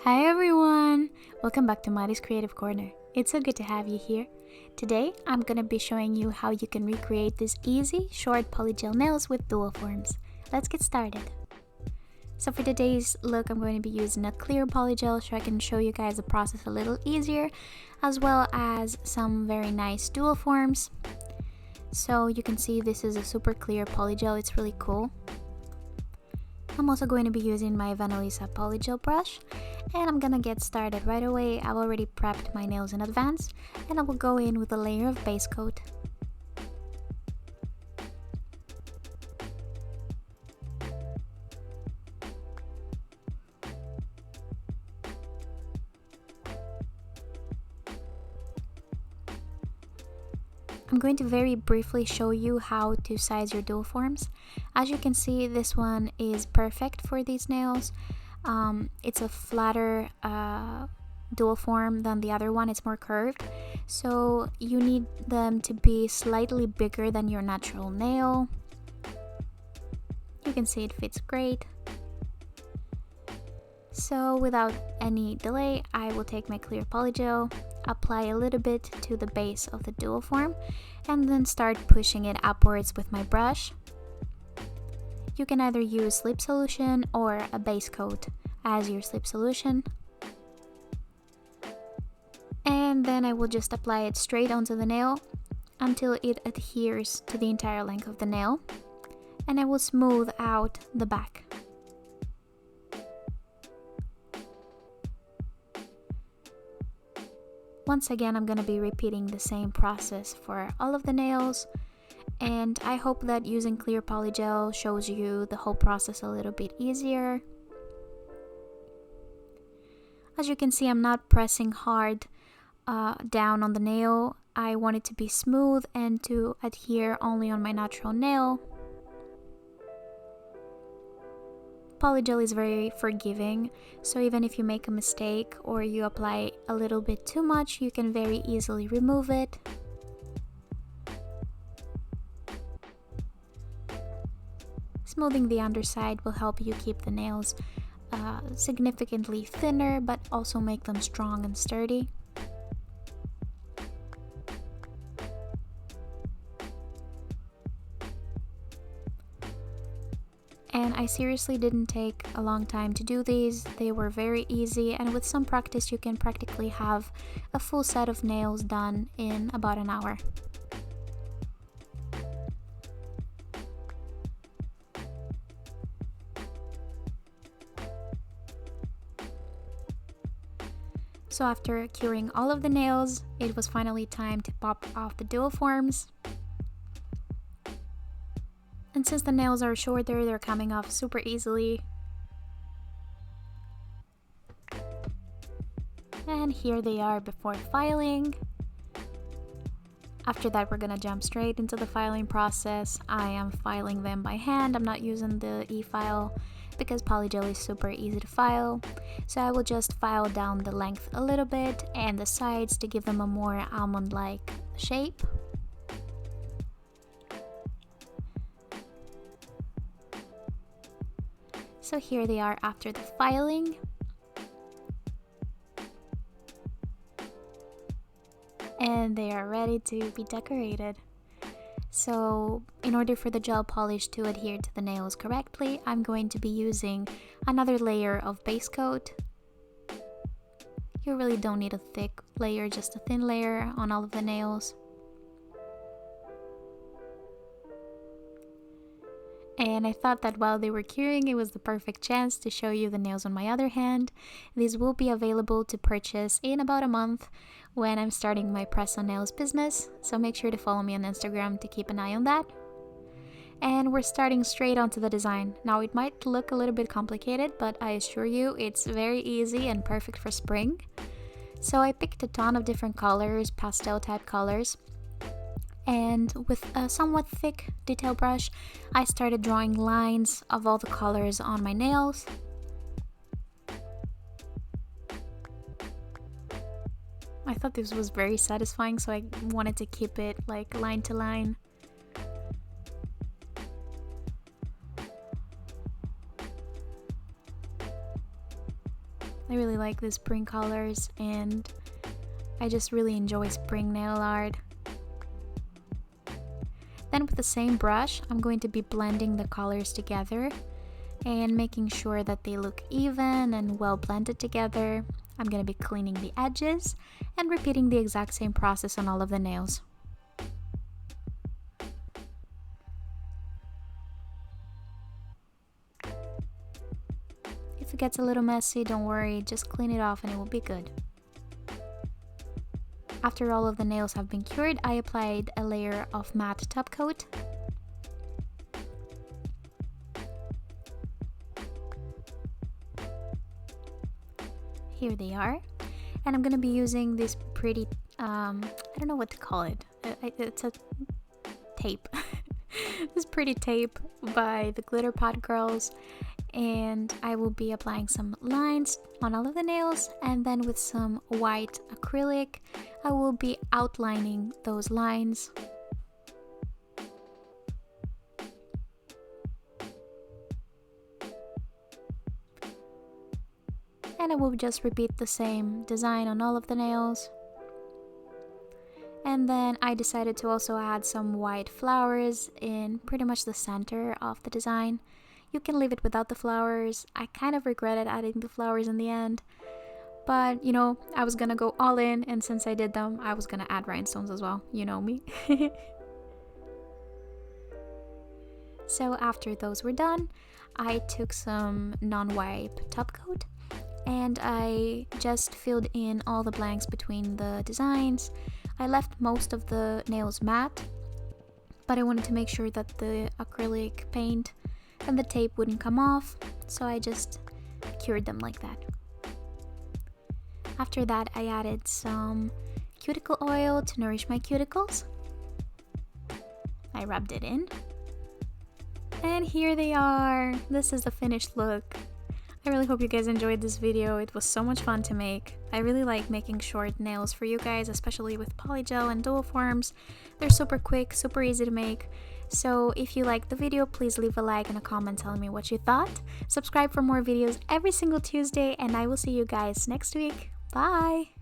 Hi everyone! Welcome back to Mari's Creative Corner. It's so good to have you here. Today, I'm gonna be showing you how you can recreate these easy, short polygel nails with dual forms. Let's get started. So for today's look, I'm going to be using a clear polygel so I can show you guys the process a little easier, as well as some very nice dual forms. So you can see this is a super clear polygel, it's really cool. I'm also going to be using my Vanillisa polygel brush, and I'm gonna get started right away. I've already prepped my nails in advance, and I will go in with a layer of base coat. I'm going to very briefly show you how to size your dual forms. As you can see, this one is perfect for these nails. It's a flatter dual form than the other one. It's more curved, so you need them to be slightly bigger than your natural nail. You can see it fits great. So without any delay, I will take my clear polygel, apply a little bit to the base of the dual form, and then start pushing it upwards with my brush. You can either use sleep solution or a base coat as your sleep solution. And then I will just apply it straight onto the nail until it adheres to the entire length of the nail. And I will smooth out the back. Once again, I'm going to be repeating the same process for all of the nails, and I hope that using clear polygel shows you the whole process a little bit easier. As you can see, I'm not pressing hard down on the nail. I want it to be smooth and to adhere only on my natural nail. Polygel is very forgiving, so even if you make a mistake or you apply a little bit too much, you can very easily remove it. Smoothing the underside will help you keep the nails significantly thinner, but also make them strong and sturdy. And I seriously didn't take a long time to do these. They were very easy, and with some practice you can practically have a full set of nails done in about an hour. So after curing all of the nails, it was finally time to pop off the dual forms. And since the nails are shorter, they're coming off super easily. And here they are before filing. After that, we're gonna jump straight into the filing process. I am filing them by hand. I'm not using the e-file because polygel is super easy to file. So I will just file down the length a little bit and the sides to give them a more almond-like shape. So here they are after the filing. And they are ready to be decorated. So in order for the gel polish to adhere to the nails correctly, I'm going to be using another layer of base coat. You really don't need a thick layer, just a thin layer on all of the nails. And I thought that while they were curing, it was the perfect chance to show you the nails on my other hand. These will be available to purchase in about a month when I'm starting my press-on nails business, so make sure to follow me on Instagram to keep an eye on that. And we're starting straight onto the design. Now it might look a little bit complicated, but I assure you it's very easy and perfect for spring. So I picked a ton of different colors, pastel type colors. And with a somewhat thick detail brush, I started drawing lines of all the colors on my nails. I thought this was very satisfying, so I wanted to keep it like line to line. I really like the spring colors, and I just really enjoy spring nail art. Then with the same brush, I'm going to be blending the colors together and making sure that they look even and well blended together. I'm going to be cleaning the edges and repeating the exact same process on all of the nails. If it gets a little messy, don't worry, just clean it off and it will be good. After all of the nails have been cured, I applied a layer of matte top coat. Here they are. And I'm gonna be using this pretty, I don't know what to call it. It's a tape. This pretty tape by the Glitter Pot Girls. And I will be applying some lines on all of the nails, and then with some white acrylic I will be outlining those lines. And I will just repeat the same design on all of the nails. And then I decided to also add some white flowers in pretty much the center of the design. You can leave it without the flowers. I kind of regretted adding the flowers in the end, but you know, I was gonna go all in, and since I did them, I was gonna add rhinestones as well. You know me. So after those were done, I took some non-wipe top coat and I just filled in all the blanks between the designs. I left most of the nails matte, but I wanted to make sure that the acrylic paint and the tape wouldn't come off, so I just cured them like that. After that, I added some cuticle oil to nourish my cuticles. I rubbed it in. And here they are. This is the finished look. I really hope you guys enjoyed this video. It was so much fun to make. I really like making short nails for you guys, especially with polygel and dual forms. They're super quick, super easy to make. So if you liked the video, please leave a like and a comment telling me what you thought. Subscribe for more videos every single Tuesday, and I will see you guys next week. Bye!